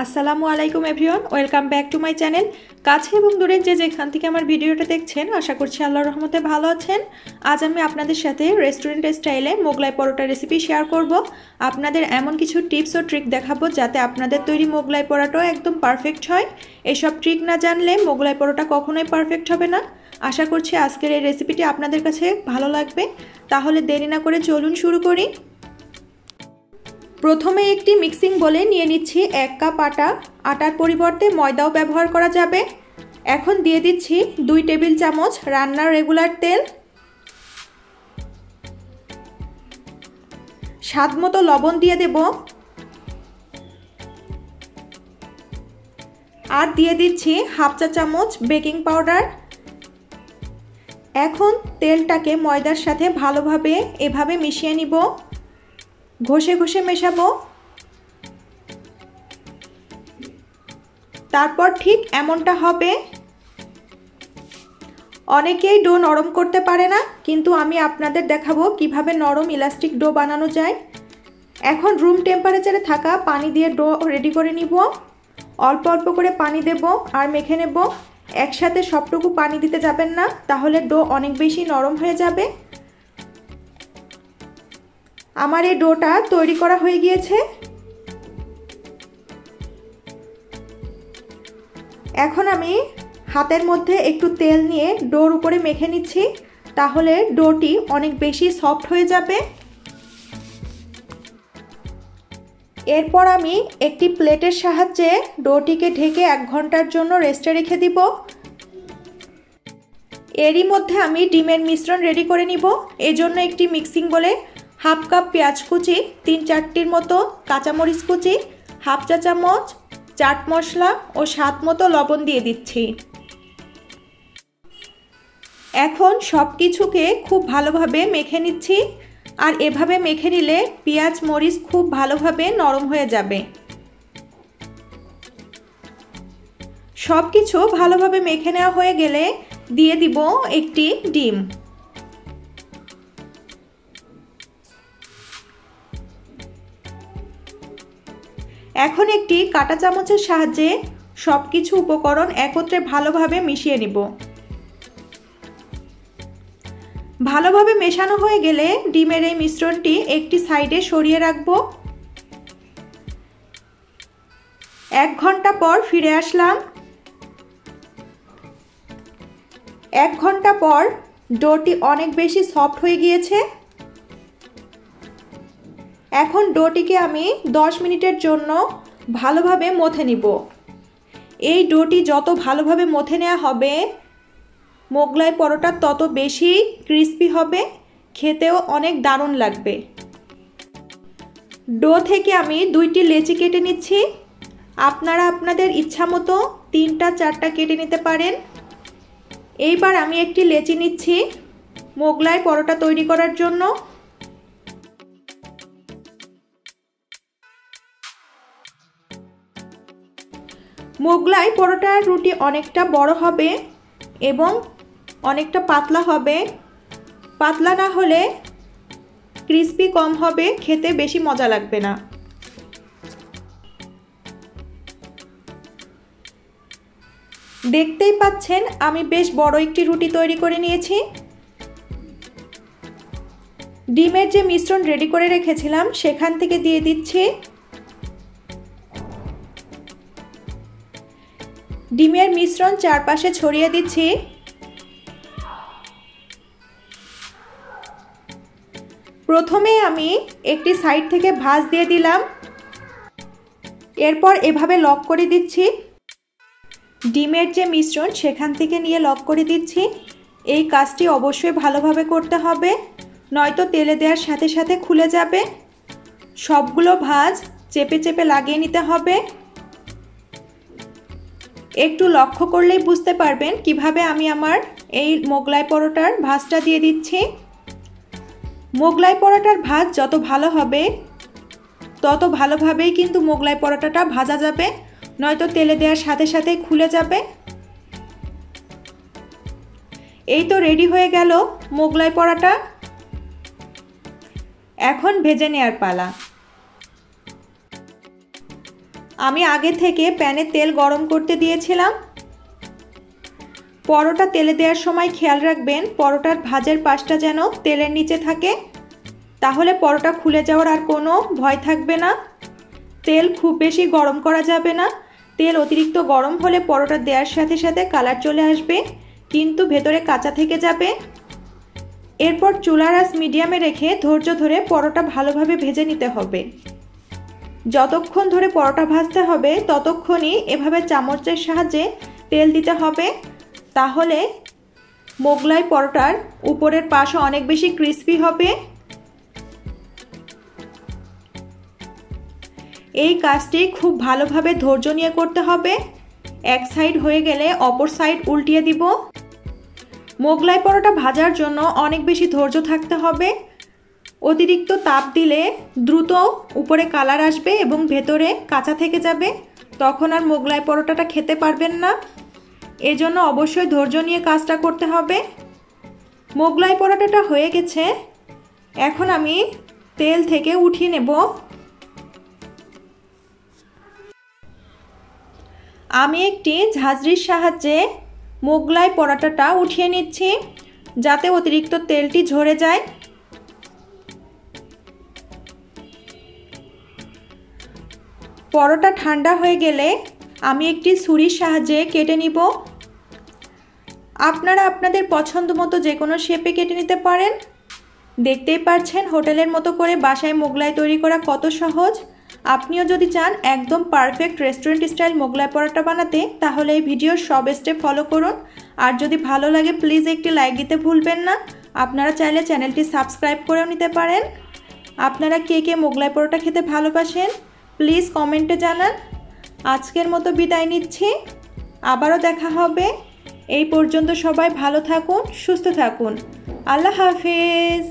আসসালামু আলাইকুম everyone, welcome back to my channel. কাছে এবং দূরে যে যেখান থেকে আমার ভিডিওটা দেখছেন, আশা করছি আল্লাহর রহমতে ভালো আছেন। আজ আমি আপনাদের সাথে রেস্টুরেন্ট স্টাইলে মোগলাই পরোটা রেসিপি শেয়ার করব। আপনাদের এমন কিছু টিপস ও ট্রিক দেখাবো যাতে আপনাদের তৈরি মোগলাই পরোটাও একদম পারফেক্ট হয়। এসব ট্রিক না জানলে মোগলাই পরোটা কখনোই পারফেক্ট হবে না। আশা করছি আজকের এই রেসিপিটি আপনাদের কাছে ভালো লাগবে। তাহলে দেরি না করে চলুন শুরু করি। প্রথমে একটি মিক্সিং বলে নিয়ে নিচ্ছি 1 কাপ আটা। আটার পরিবর্তে ময়দাও ব্যবহার করা যাবে। এখন দিয়ে দিচ্ছি 2 টেবিল চামচ রান্নার রেগুলার তেল, স্বাদ মতো লবণ দিয়ে দেব, আর দিয়ে দিচ্ছি হাফ চা চামচ বেকিং পাউডার। এখন তেলটাকে ময়দার সাথে ভালোভাবে এভাবে মিশিয়ে নিব, ঘষে ঘষে মেশাবো। তারপর ঠিক এমনটা হবে। অনেকেই ডো নরম করতে পারে না, কিন্তু আমি আপনাদের দেখাবো কিভাবে নরম ইলাস্টিক ডো বানানো যায়। এখন রুম টেম্পারেচারে থাকা পানি দিয়ে ডো রেডি করে নিব। অল্প অল্প করে পানি দেব আর মেখে নেব। একসাথে সবটুকু পানি দিতে যাবেন না, তাহলে ডো অনেক বেশি নরম হয়ে যাবে। আমার এই ডোটা তৈরি করা হয়ে গিয়েছে। এখন আমি হাতের মধ্যে একটু তেল নিয়ে ডোর উপরে মেখে নিচ্ছি, তাহলে ডোটি অনেক বেশি সফট হয়ে যাবে। এরপর আমি একটি প্লেটের সাহায্যে ডোটিকে ঢেকে 1 ঘন্টার জন্য রেস্টে রেখে দিব। এরই মধ্যে আমি ডিমের মিশ্রণ রেডি করে নিব। এজন্য একটি মিক্সিং বলে হাফ কাপ পেঁয়াজ কুচি, 3-4টির মতো কাঁচামরিচ কুচি, হাফ চা চামচ চাট মশলা ও স্বাদ মতো লবণ দিয়ে দিচ্ছি। এখন সব কিছুকে খুব ভালোভাবে মেখে নিচ্ছি, আর এভাবে মেখে নিলে পেঁয়াজ মরিচ খুব ভালোভাবে নরম হয়ে যাবে। সব কিছু ভালোভাবে মেখে নেওয়া হয়ে গেলে দিয়ে দিব একটি ডিম। এখন একটি কাঁটা চামচের সাহায্যে সবকিছু উপকরণ একত্রে ভালোভাবে মিশিয়ে নিব। ভালোভাবে মেশানো হয়ে গেলে ডিমের এই মিশ্রণটি একটি সাইডে সরিয়ে রাখব। 1 ঘন্টা পর ফিরে আসলাম। 1 ঘন্টা পর ডোটি অনেক বেশি সফট হয়ে গিয়েছে। এখন ডোটিকে আমি 10 মিনিটের জন্য ভালোভাবে মথে নিব। এই ডোটি যত ভালোভাবে মথে নেওয়া হবে, মোগলাই পরোটা তত বেশি ক্রিস্পি হবে, খেতেও অনেক দারুণ লাগবে। ডো থেকে আমি 2টি লেচি কেটে নিচ্ছি। আপনারা আপনাদের ইচ্ছা মতো 3টা-4টা কেটে নিতে পারেন। এইবার আমি একটি লেচি নিচ্ছি মোগলাই পরোটা তৈরি করার জন্য। মোগলাই পরোটার রুটি অনেকটা বড় হবে এবং অনেকটা পাতলা হবে। পাতলা না হলে ক্রিস্পি কম হবে, খেতে বেশি মজা লাগবে না। দেখতেই পাচ্ছেন আমি বেশ বড় একটি রুটি তৈরি করে নিয়েছি। ডিমের যে মিশ্রণ রেডি করে রেখেছিলাম সেখান থেকে দিয়ে দিচ্ছি। ডিমের মিশ্রণ চারপাশে ছড়িয়ে দিচ্ছি। প্রথমে আমি একটি সাইড থেকে ভাঁজ দিয়ে দিলাম, এরপর এভাবে লক করে দিচ্ছি। ডিমের যে মিশ্রণ সেখান থেকে নিয়ে লক করে দিচ্ছি। এই কাজটি অবশ্যই ভালোভাবে করতে হবে, নয়তো তেলে দেওয়ার সাথে সাথে খুলে যাবে। সবগুলো ভাঁজ চেপে চেপে লাগিয়ে নিতে হবে। একটু লক্ষ্য করলেই বুঝতে পারবেন কিভাবে আমি আমার এই মোগলাই পরোটার ভাঁজটা দিয়ে দিচ্ছি। মোগলাই পরোটার ভাঁজ যত ভালো হবে তত ভালোভাবেই কিন্তু মোগলাই পরোটাটা ভাজা যাবে, নয়তো তেলে দেওয়ার সাথে সাথে খুলে যাবে। এই তো রেডি হয়ে গেল মোগলাই পরোটা। এখন ভেজে নেওয়ার পালা। আমি আগে থেকে প্যানে তেল গরম করতে দিয়েছিলাম। পরোটা তেলে দেওয়ার সময় খেয়াল রাখবেন পরোটার ভাজের পাশটা যেন তেলের নিচে থাকে, তাহলে পরোটা খুলে যাওয়ার আর কোনো ভয় থাকবে না। তেল খুব বেশি গরম করা যাবে না, তেল অতিরিক্ত গরম হলে পরোটা দেওয়ার সাথে সাথে কালার চলে আসবে কিন্তু ভেতরে কাঁচা থেকে যাবে। এরপর চুলার আঁচ মিডিয়ামে রেখে ধৈর্য ধরে পরোটা ভালোভাবে ভেজে নিতে হবে। যতক্ষণ ধরে পরোটা ভাজতে হবে ততক্ষণই এভাবে চামচের সাহায্যে তেল দিতে হবে, তাহলে মোগলাই পরোটার উপরের পাশও অনেক বেশি ক্রিস্পি হবে। এই কাজটি খুব ভালোভাবে ধৈর্য নিয়ে করতে হবে। এক সাইড হয়ে গেলে অপর সাইড উল্টিয়ে দিব। মোগলাই পরোটা ভাজার জন্য অনেক বেশি ধৈর্য থাকতে হবে। অতিরিক্ত তাপ দিলে দ্রুত উপরে কালার আসবে এবং ভেতরে কাঁচা থেকে যাবে, তখন আর মোগলাই পরোটাটা খেতে পারবেন না। এজন্য অবশ্যই ধৈর্য নিয়ে কাজটা করতে হবে। মোগলাই পরোটাটা হয়ে গেছে, এখন আমি তেল থেকে উঠিয়ে নেব। আমি একটি ঝাঁঝরির সাহায্যে মোগলাই পরোটাটা উঠিয়ে নিচ্ছি যাতে অতিরিক্ত তেলটি ঝরে যায়। পরোটা ঠান্ডা হয়ে গেলে আমি একটি ছুরির সাহায্যে কেটে নিব। আপনারা আপনাদের পছন্দ মতো যে কোনো শেপে কেটে নিতে পারেন। দেখতেই পাচ্ছেন হোটেলের মতো করে বাসায় মোগলাই তৈরি করা কত সহজ। আপনিও যদি চান একদম perfect restaurant style Mughlai paratha বানাতে, তাহলে এই ভিডিওর সব স্টেপ ফলো করুন। আর যদি ভালো লাগে প্লিজ একটি লাইক দিতে ভুলবেন না। আপনারা চাইলে চ্যানেলটি সাবস্ক্রাইব করেও নিতে পারেন। আপনারা কে কে মোগলাই পরোটা খেতে ভালোবাসেন প্লিজ কমেন্টে জানান। আজকের মতো বিদায় নিচ্ছি, আবারও দেখা হবে। এই পর্যন্ত সবাই ভালো থাকুন, সুস্থ থাকুন। আল্লাহ হাফেজ।